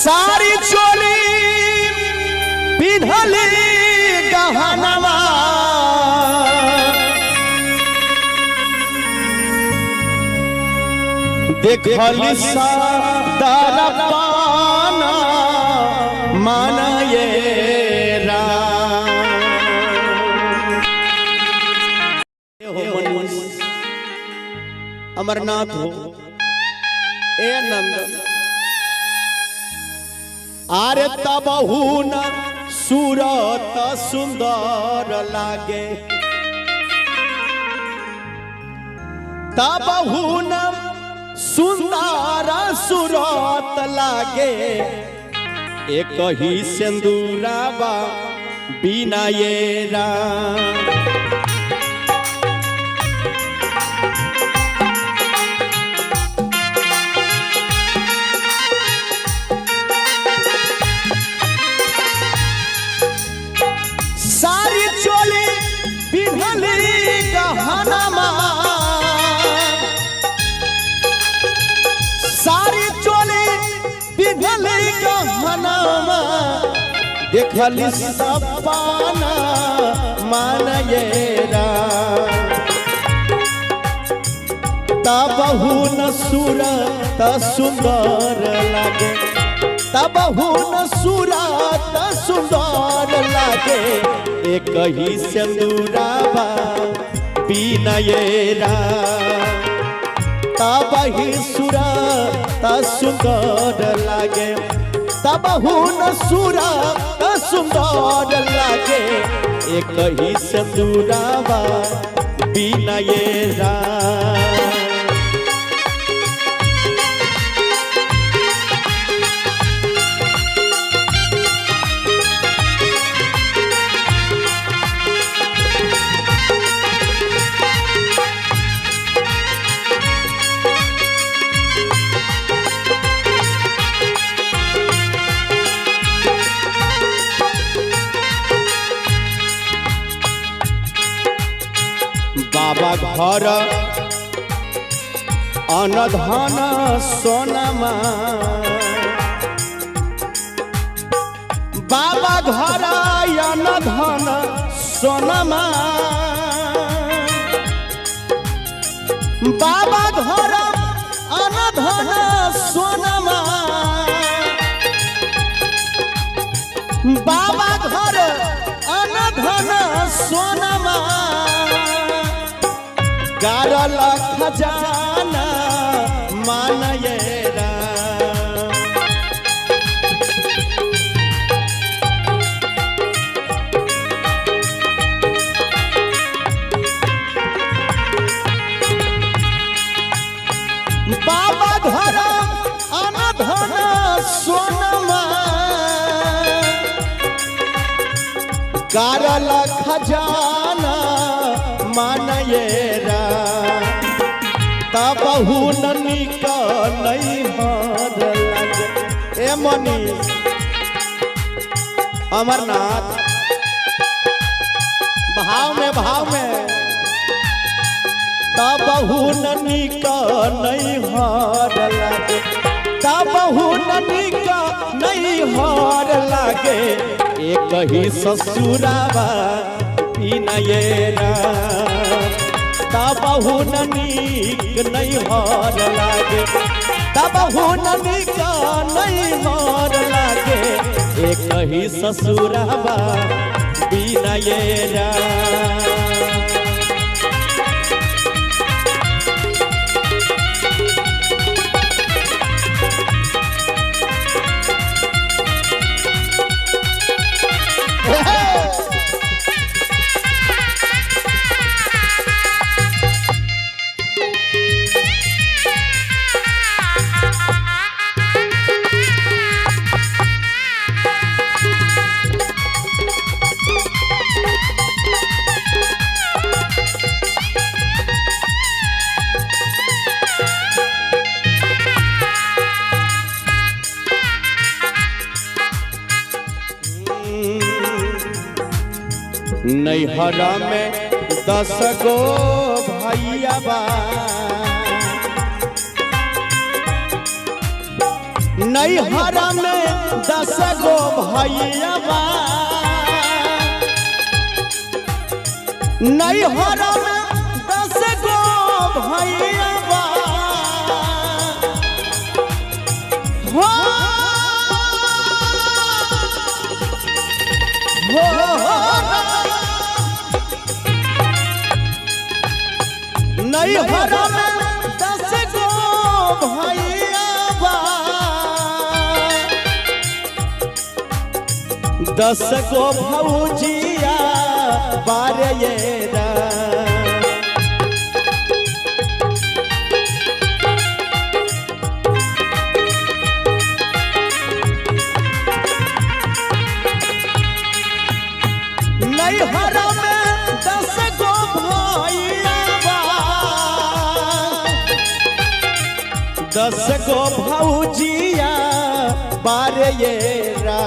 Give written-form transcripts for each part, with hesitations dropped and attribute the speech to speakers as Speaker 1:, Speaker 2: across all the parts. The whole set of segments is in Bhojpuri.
Speaker 1: सारी चोली पिन्हली गहनवा देखली सादर पाना मानये अमरनाथ हो ए नंदन आरे तबहु न सूरत सुंदर लागे तबहु न सुंदर सूरत लागे एक ही सिंदूराबा बिना ये सारी चोली पिन्हली गहनमा सारी चोली पिन्हली गहनमा देखली सपना मानयेरा तबहु न सूरत सुंदर लागे तबहु न सूरत सुंदर लागे एक ही सिंदूराबा बिनयेरा तबहि सूरत सुंदर लागे तबहु न सूरत सुंदर लागे एक ही सिंदूराबा बिनयेरा बाबा घर अनधन सोनमा बाबा घर अनधन सोनमा बाबा घर अनधन सोनमा बाबा घर अनधन सोनमा गारल खजाना मानयेरा बाबा घर अनधन सोनमा गारल खजाना मानयेरा तबहु न निक नहीं हर लगे ए मनी अमरनाथ भाव में तबहु न निक नहीं हर लगे तबहु न निक नहीं हर लगे एक ही ससुराबा बिनयेरा तबहु न नीक नहीं हर लागे तबहु न नीक नहीं हर लागे एक ही ससुराबा बिनयेरा नैहरा में 10 गो भैया बा नैहर में 10 गो भैया बा नैहर में 10 गो भैया बा हो नैहर में 10 गो भैया बा 10 गो भौजिया बारे येरा नैहर में 10 गो भैया बा 10 गो भौजिया बारे येरा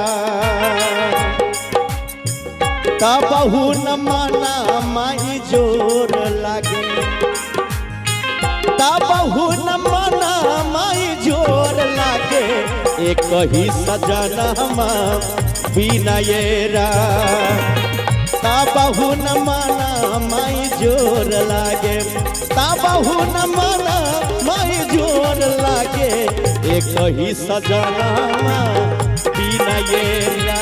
Speaker 1: तबहु न मना माई जोर लागे तबहु न मना माई जोर लागे एक ही सजनमा बिना येरा तबहु न मना माई जोर लागे तबहु न मना माई जोर लागे एक ही सजनमा बिना येरा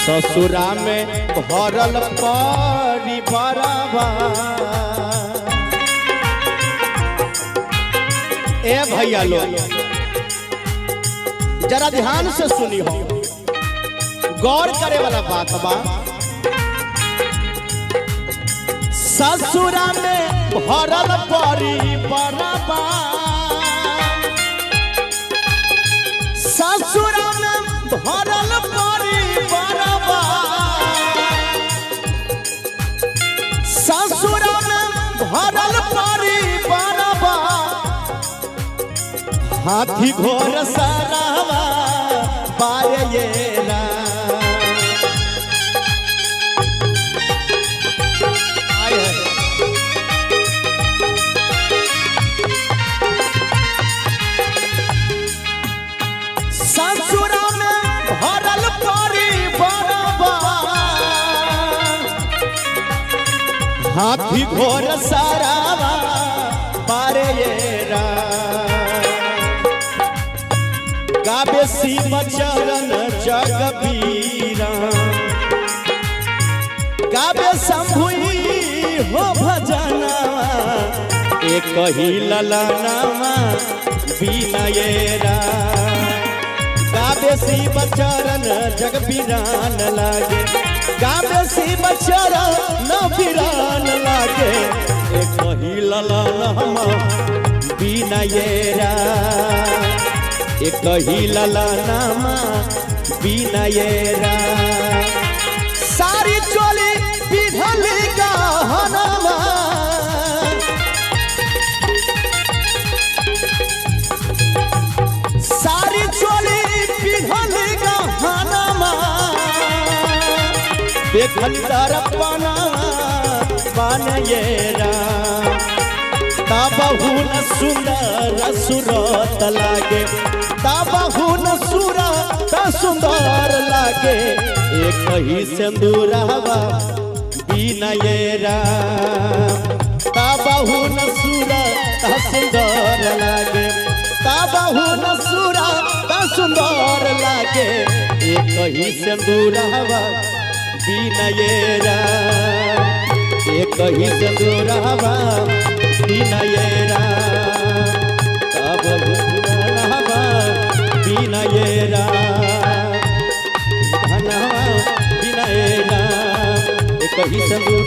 Speaker 1: ससुरा में भरल परिवारवा ए भैया लोग जरा ध्यान से सुनी हो गौर करे वाला बात बा ससुरा में भरल परिवारवा ससुरा में भरल परिवारवा ससुरा में भरल परिवारवा हाथी घोर सारावा पाए येरा ससुरा में भरल परिवारवा हाथी घोर सारावा पारे येरा गावे शिव चरण जगबीरा गावे शंभुई हो भजना एक ही ललनावा बिना येरा गावे शिव चरण जगबीरान लागे गावे शिव चरण बिरान लागे एक ही ललनावा बिना येरा एक ही ललनामा बिना येरा सारी चोली पिघल गहनामा सारी चोली पिघल गहनामा देखल दर्पणा बन येरा तबहु न सुंदर सुरत लागे तबहु न सुरत सुंदर लागे एक ही सिंदूरवा बिना येरा तबहु न सुरत सुंदर लागे तबहु न सुरत सुंदर लागे एक ही सिंदूरवा बिना येरा एक ही सिंदूरवा बिना येरा तब ही सिंदूर